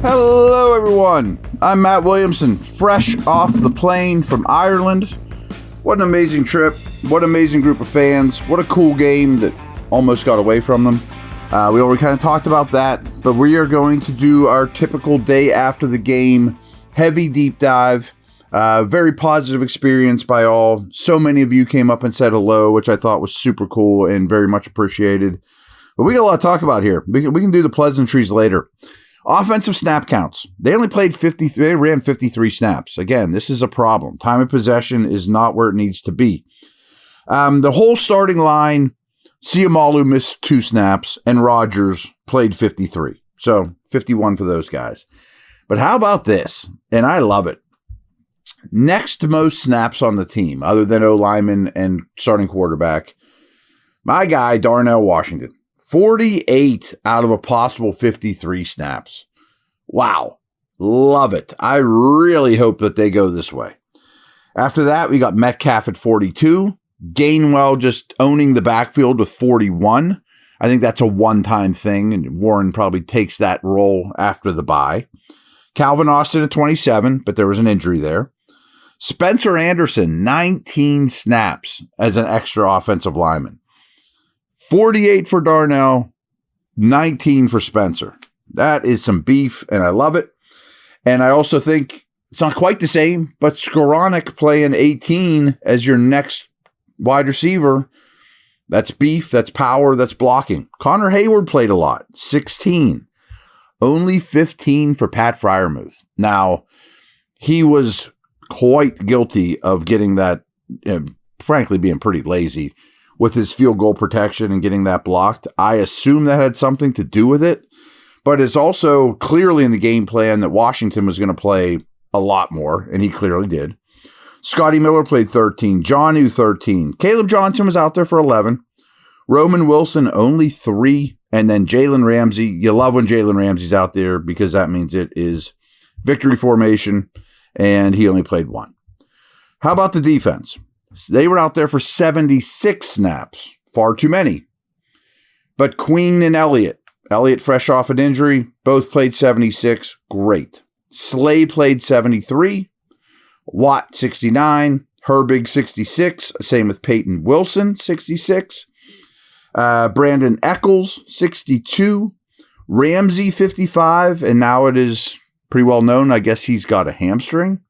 Hello, everyone. I'm Matt Williamson, fresh off the plane from Ireland. What an amazing trip. What an amazing group of fans. What a cool game that almost got away from them. We already kind of talked about that, but we are going to do our typical day after the game, heavy deep dive. Very positive experience by all. So many of you came up and said hello, which I thought was super cool and very much appreciated. But we got a lot to talk about here. We can do the pleasantries later. Offensive snap counts. They only played 53. They ran 53 snaps. Again, this is a problem. Time of possession is not where it needs to be. The whole starting line, Siamalu missed 2 snaps, and Rodgers played 53. So 51 for those guys. But how about this? And I love it. Next to most snaps on the team, other than O-lineman and starting quarterback, my guy, Darnell Washington. 48 out of a possible 53 snaps. Wow. Love it. I really hope that they go this way. After that, we got Metcalf at 42. Gainwell just owning the backfield with 41. I think that's a one-time thing, and Warren probably takes that role after the bye. Calvin Austin at 27, but there was an injury there. Spencer Anderson, 19 snaps as an extra offensive lineman. 48 for Darnell, 19 for Spencer. That is some beef, and I love it. And I also think it's not quite the same, but Skoranek playing 18 as your next wide receiver, that's beef, that's power, that's blocking. Connor Hayward played a lot, 16. Only 15 for Pat Freiermuth. Now, he was quite guilty of getting that, frankly, being pretty lazy with his field goal protection and getting that blocked. I assume that had something to do with it, but it's also clearly in the game plan that Washington was going to play a lot more, and he clearly did. Scotty Miller played 13. Jonnu 13. Caleb Johnson was out there for 11. Roman Wilson only 3. And then Jalen Ramsey. You love when Jalen Ramsey's out there because that means it is victory formation, and he only played 1. How about the defense? They were out there for 76 snaps. Far too many. But Queen and Elliott fresh off an injury, both played 76. Great. Slay played 73. Watt 69. Herbig 66. Same with Peyton Wilson 66. Brandon Eccles 62. Ramsey 55. And now it is pretty well known, I guess he's got a hamstring.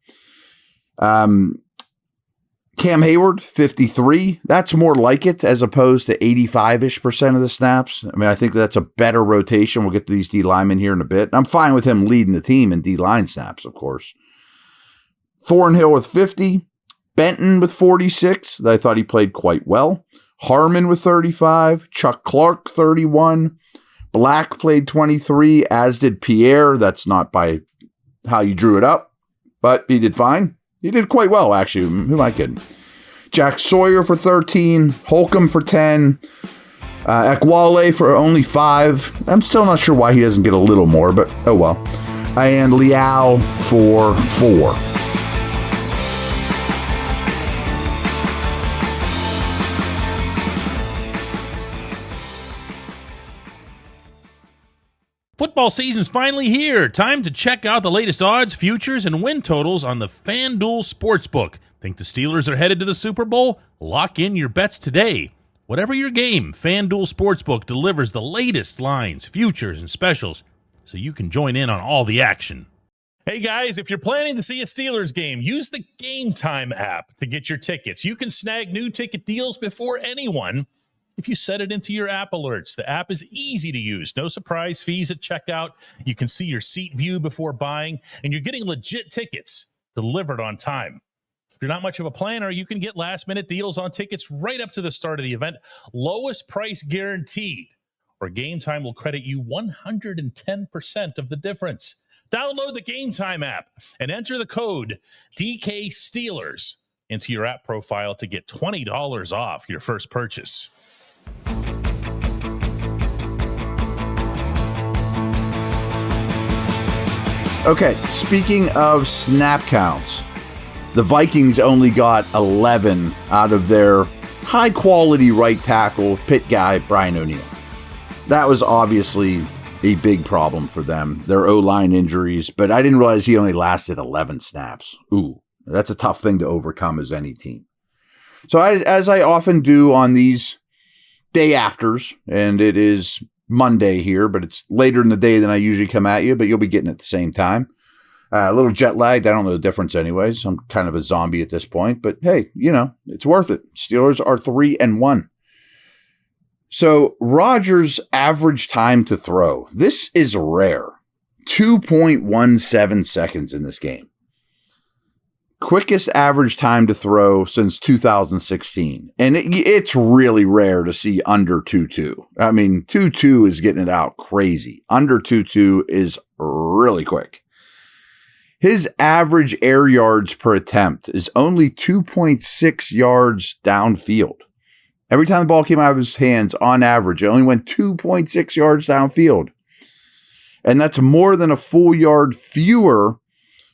Cam Hayward, 53. That's more like it as opposed to 85-ish% of the snaps. I mean, I think that's a better rotation. We'll get to these D linemen here in a bit. I'm fine with him leading the team in D line snaps, of course. Thornhill with 50. Benton with 46. I thought he played quite well. Harmon with 35. Chuck Clark, 31. Black played 23, as did Pierre. That's not by how you drew it up, but he did fine. He did quite well, actually. Who am I kidding? Jack Sawyer for 13. Holcomb for 10. Ekwale for only 5. I'm still not sure why he doesn't get a little more, but oh well. And Liao for 4. Football season's finally here. Time to check out the latest odds, futures, and win totals on the FanDuel Sportsbook. Think the Steelers are headed to the Super Bowl? Lock in your bets today. Whatever your game, FanDuel Sportsbook delivers the latest lines, futures, and specials, so you can join in on all the action. Hey guys, if you're planning to see a Steelers game, use the Game Time app to get your tickets. You can snag new ticket deals before anyone if you set it into your app alerts. The app is easy to use. No surprise fees at checkout. You can see your seat view before buying, and you're getting legit tickets delivered on time. If you're not much of a planner, you can get last-minute deals on tickets right up to the start of the event. Lowest price guaranteed, or Game Time will credit you 110% of the difference. Download the Game Time app and enter the code DK Steelers into your app profile to get $20 off your first purchase. Okay, speaking of snap counts, the Vikings only got 11 out of their high-quality right tackle, pit guy, Brian O'Neill. That was obviously a big problem for them. Their O-line injuries, but I didn't realize he only lasted 11 snaps. Ooh, that's a tough thing to overcome as any team. So as I often do on these day afters, and it is Monday here, but it's later in the day than I usually come at you, but you'll be getting it at the same time. A little jet lagged. I don't know the difference anyways. I'm kind of a zombie at this point, but hey, it's worth it. Steelers are 3-1. So Rodgers' average time to throw. This is rare. 2.17 seconds in this game. Quickest average time to throw since 2016. And it's really rare to see under 2.2. I mean, 2.2 is getting it out crazy. Under 2.2 is really quick. His average air yards per attempt is only 2.6 yards downfield. Every time the ball came out of his hands, on average, it only went 2.6 yards downfield. And that's more than a full yard fewer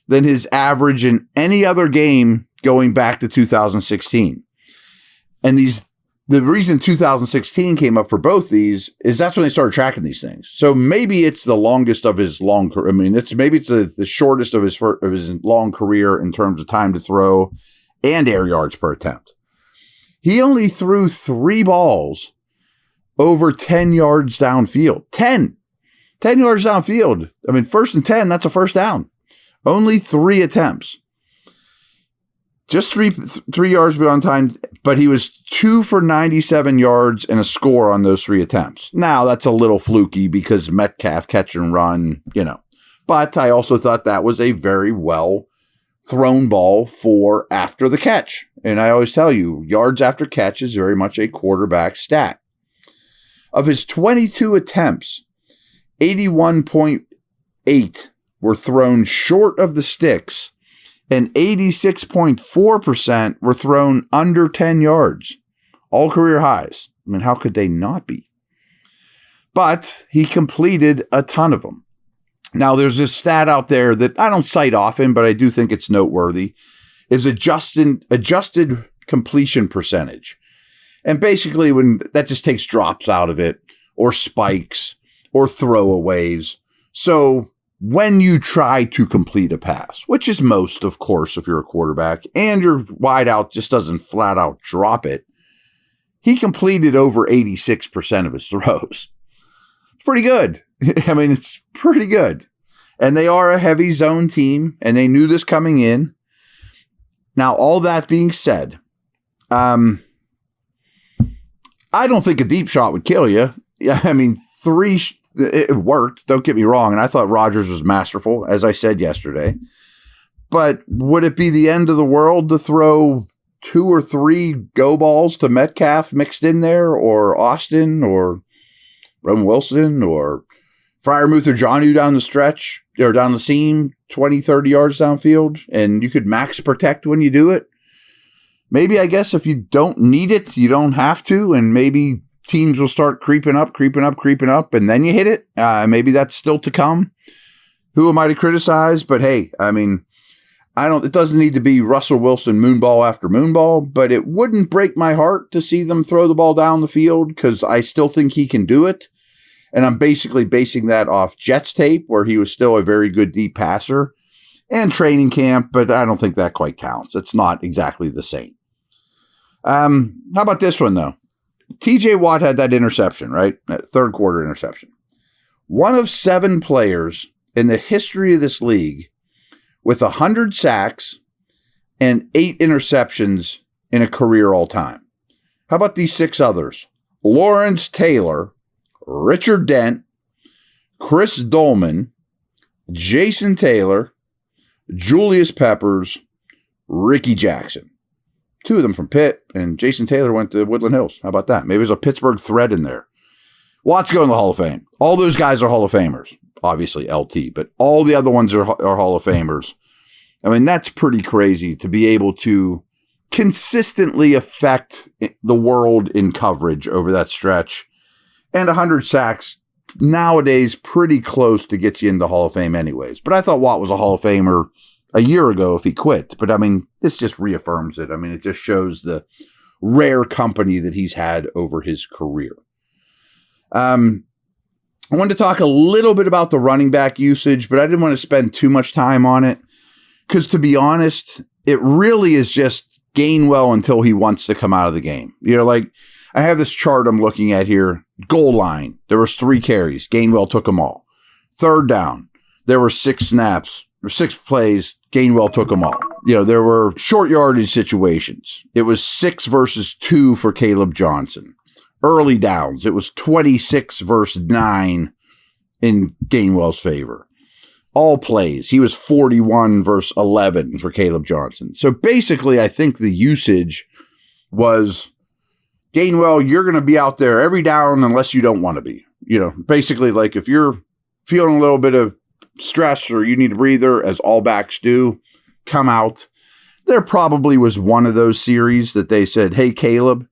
than his average in any other game going back to 2016. And the reason 2016 came up for both these is that's when they started tracking these things. So maybe it's the longest of his long career. I mean, maybe it's the shortest of his long career in terms of time to throw and air yards per attempt. He only threw 3 balls over 10 yards downfield. 10 yards downfield. I mean, 1st and 10, that's a first down. Only 3 attempts. Just three yards beyond time, but he was 2 for 97 yards and a score on those 3 attempts. Now, that's a little fluky because Metcalf catch and run, But I also thought that was a very well thrown ball for after the catch. And I always tell you, yards after catch is very much a quarterback stat. Of his 22 attempts, 81.8 were thrown short of the sticks, and 86.4% were thrown under 10 yards. All career highs. I mean, how could they not be? But he completed a ton of them. Now, there's this stat out there that I don't cite often, but I do think it's noteworthy, is adjusted completion percentage. And basically, when that just takes drops out of it, or spikes, or throwaways. So when you try to complete a pass, which is most, of course, if you're a quarterback, and your wideout just doesn't flat out drop it, he completed over 86% of his throws. It's pretty good. I mean, it's pretty good. And they are a heavy zone team, and they knew this coming in. Now, all that being said, I don't think a deep shot would kill you. I mean, it worked, don't get me wrong, and I thought Rodgers was masterful, as I said yesterday. But would it be the end of the world to throw 2 or 3 go balls to Metcalf mixed in there, or Austin, or Ramon Wilson, or Freiermuth or Jonnu down the stretch, or down the seam, 20, 30 yards downfield, and you could max protect when you do it? Maybe, I guess, if you don't need it, you don't have to, and maybe teams will start creeping up, and then you hit it. Maybe that's still to come. Who am I to criticize? But hey, I mean, it doesn't need to be Russell Wilson moonball after moonball, but it wouldn't break my heart to see them throw the ball down the field because I still think he can do it. And I'm basically basing that off Jets tape, where he was still a very good deep passer, and training camp, but I don't think that quite counts. It's not exactly the same. How about this one, though? TJ Watt had that interception, right? That third quarter interception. One of 7 players in the history of this league with 100 sacks and 8 interceptions in a career all time. How about these 6 others? Lawrence Taylor, Richard Dent, Chris Dolman, Jason Taylor, Julius Peppers, Ricky Jackson. 2 of them from Pitt, and Jason Taylor went to Woodland Hills. How about that? Maybe there's a Pittsburgh thread in there. Watt's going to the Hall of Fame. All those guys are Hall of Famers. Obviously LT, but all the other ones are Hall of Famers. I mean, that's pretty crazy to be able to consistently affect the world in coverage over that stretch. And 100 sacks nowadays pretty close to get you into Hall of Fame anyways. But I thought Watt was a Hall of Famer a year ago if he quit. But I mean, this just reaffirms it. I mean, it just shows the rare company that he's had over his career. I wanted to talk a little bit about the running back usage, but I didn't want to spend too much time on it because, to be honest, it really is just Gainwell until he wants to come out of the game. Like I have this chart I'm looking at here. Goal line, there was 3 carries. Gainwell took them all. Third down, there were 6 snaps or 6 plays. Gainwell took them all. There were short yardage situations. It was 6 versus 2 for Caleb Johnson. Early downs, it was 26 versus 9 in Gainwell's favor. All plays, he was 41 versus 11 for Caleb Johnson. So basically, I think the usage was, Gainwell, you're going to be out there every down unless you don't want to be. Basically, like if you're feeling a little bit of stress or you need a breather, as all backs do, come out. There probably was one of those series that they said, hey, Caleb,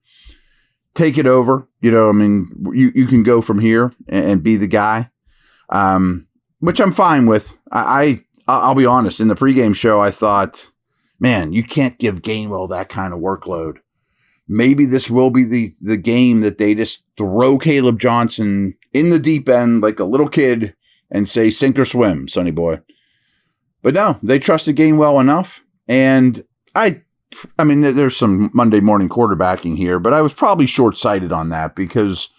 take it over. You can go from here and be the guy, which I'm fine with. I'll be honest. In the pregame show, I thought, man, you can't give Gainwell that kind of workload. Maybe this will be the game that they just throw Caleb Johnson in the deep end like a little kid and say, sink or swim, sonny boy. But no, they trusted Gainwell enough. And I mean, there's some Monday morning quarterbacking here, but I was probably short-sighted on that because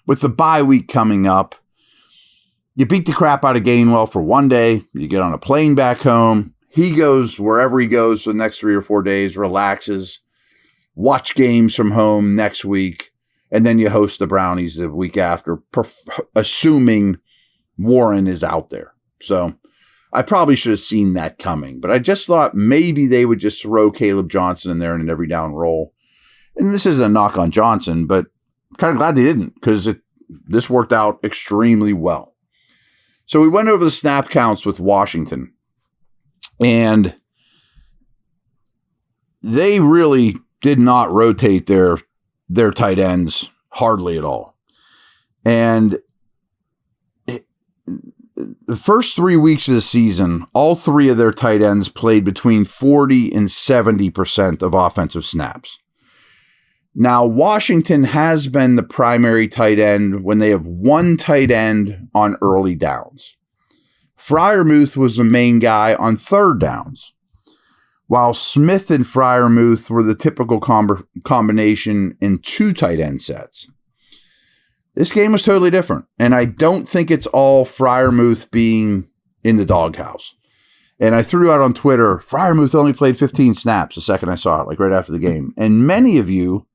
with the bye week coming up, you beat the crap out of Gainwell for one day. You get on a plane back home. He goes wherever he goes for the next 3 or 4 days, relaxes, watch games from home next week, and then you host the Brownies the week after, assuming Warren is out there. So I probably should have seen that coming, but I just thought maybe they would just throw Caleb Johnson in there in an every down role. And this isn't a knock on Johnson, but kind of glad they didn't because this worked out extremely well. So we went over the snap counts with Washington, and they really did not rotate their tight ends hardly at all. And the first 3 weeks of the season, all 3 of their tight ends played between 40 and 70% of offensive snaps. Now, Washington has been the primary tight end when they have one tight end on early downs. Freiermuth was the main guy on third downs, while Smith and Freiermuth were the typical combination in 2 tight end sets. This game was totally different, and I don't think it's all Freiermuth being in the doghouse. And I threw out on Twitter, Freiermuth only played 15 snaps the second I saw it, like right after the game. And many of you,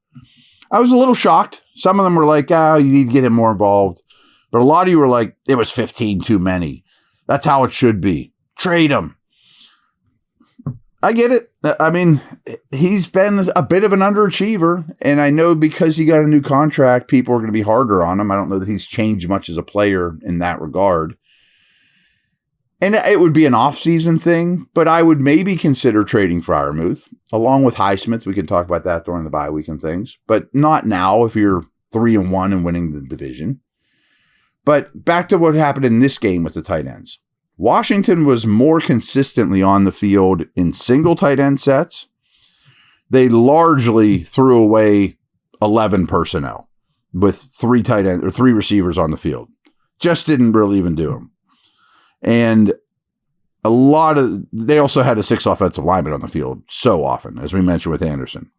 I was a little shocked. Some of them were like, you need to get him more involved. But a lot of you were like, it was 15 too many. That's how it should be. Trade him. I get it. I mean, he's been a bit of an underachiever, and I know because he got a new contract, people are going to be harder on him. I don't know that he's changed much as a player in that regard. And it would be an off-season thing, but I would maybe consider trading Freiermuth, along with Highsmith. We can talk about that during the bye week and things, but not now if you're 3-1 and winning the division. But back to what happened in this game with the tight ends. Washington was more consistently on the field in single tight end sets. They largely threw away 11 personnel with 3 tight end or 3 receivers on the field. Just didn't really even do them. And they also had a 6 offensive linemen on the field so often, as we mentioned with Anderson.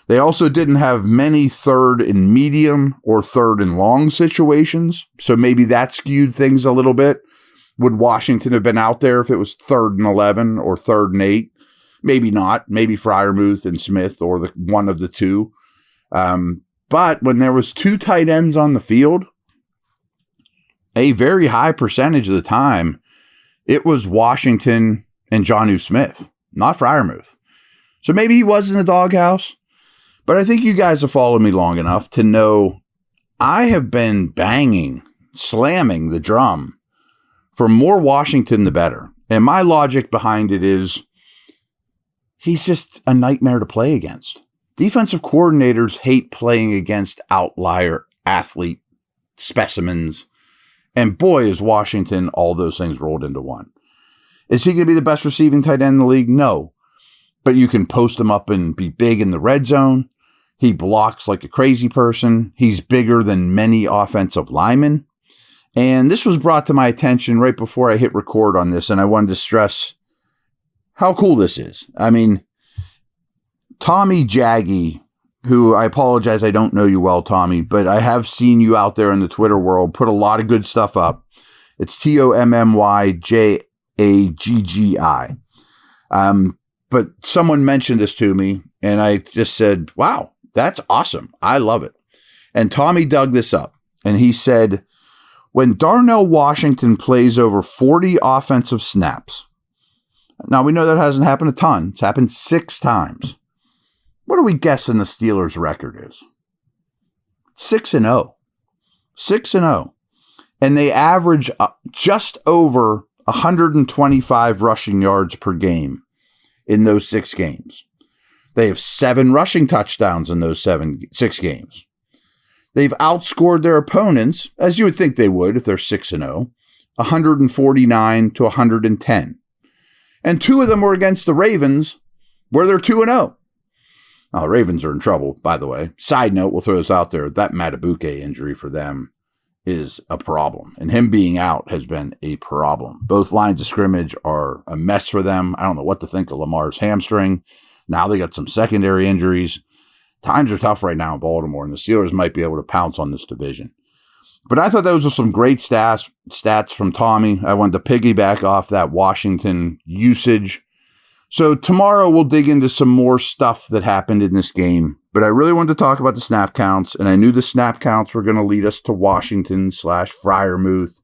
They also didn't have many third and medium or third and long situations. So maybe that skewed things a little bit. Would Washington have been out there if it was 3rd and 11 or 3rd and 8? Maybe not. Maybe Freiermuth and Smith or one of the 2. But when there was 2 tight ends on the field, a very high percentage of the time, it was Washington and Jonnu Smith, not Freiermuth. So maybe he was in the doghouse. But I think you guys have followed me long enough to know I have been slamming the drum for more Washington, the better. And my logic behind it is he's just a nightmare to play against. Defensive coordinators hate playing against outlier athlete specimens. And boy, is Washington all those things rolled into one. Is he going to be the best receiving tight end in the league? No. But you can post him up and be big in the red zone. He blocks like a crazy person. He's bigger than many offensive linemen. And this was brought to my attention right before I hit record on this, and I wanted to stress how cool this is. I mean, Tommy Jaggy, who I apologize, I don't know you well, Tommy, but I have seen you out there in the Twitter world put a lot of good stuff up. It's TOMMYJAGGI. But someone mentioned this to me, and I just said, wow, that's awesome. I love it. And Tommy dug this up, and he said, when Darnell Washington plays over 40 offensive snaps, now we know that hasn't happened a ton. It's happened 6 times. What do we guess in the Steelers' record is? 6-0. 6-0. And they average just over 125 rushing yards per game in those 6 games. They have 7 rushing touchdowns in those 6 games. They've outscored their opponents, as you would think they would if they're 6-0, 149 to 110. And 2 of them were against the Ravens, where they're 2-0. Now, the Ravens are in trouble, by the way. Side note, we'll throw this out there. That Matabuke injury for them is a problem. And him being out has been a problem. Both lines of scrimmage are a mess for them. I don't know what to think of Lamar's hamstring. Now they got some secondary injuries. Times are tough right now in Baltimore, and the Steelers might be able to pounce on this division. But I thought those were some great stats from Tommy. I wanted to piggyback off that Washington usage. So tomorrow we'll dig into some more stuff that happened in this game. But I really wanted to talk about the snap counts, and I knew the snap counts were going to lead us to Washington / Freiermuth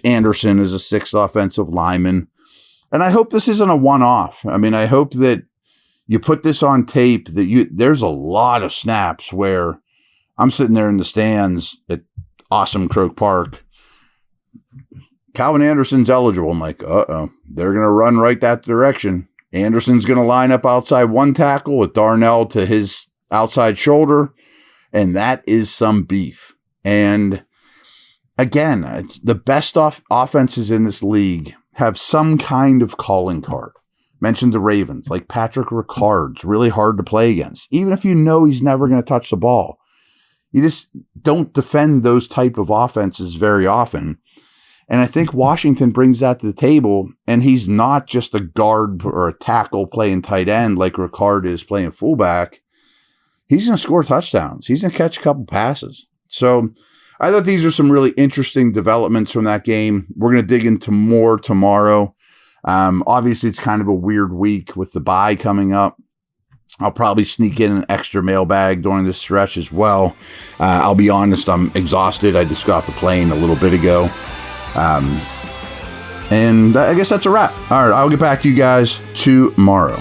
/ Anderson as a 6th offensive lineman. And I hope this isn't a one-off. I mean, I hope that you put this on tape, that there's a lot of snaps where I'm sitting there in the stands at Awesome Croke Park. Calvin Anderson's eligible. I'm like, uh-oh, they're going to run right that direction. Anderson's going to line up outside one tackle with Darnell to his outside shoulder, and that is some beef. And again, it's the best offenses in this league have some kind of calling card. Mentioned the Ravens, like Patrick Ricard's really hard to play against. Even if you know he's never going to touch the ball, you just don't defend those type of offenses very often. And I think Washington brings that to the table, and he's not just a guard or a tackle playing tight end like Ricard is playing fullback. He's going to score touchdowns. He's going to catch a couple passes. So I thought these are some really interesting developments from that game. We're going to dig into more tomorrow. Obviously, it's kind of a weird week with the bye coming up. I'll probably sneak in an extra mailbag during this stretch as well. I'll be honest, I'm exhausted. I just got off the plane a little bit ago. And I guess that's a wrap. All right, I'll get back to you guys tomorrow.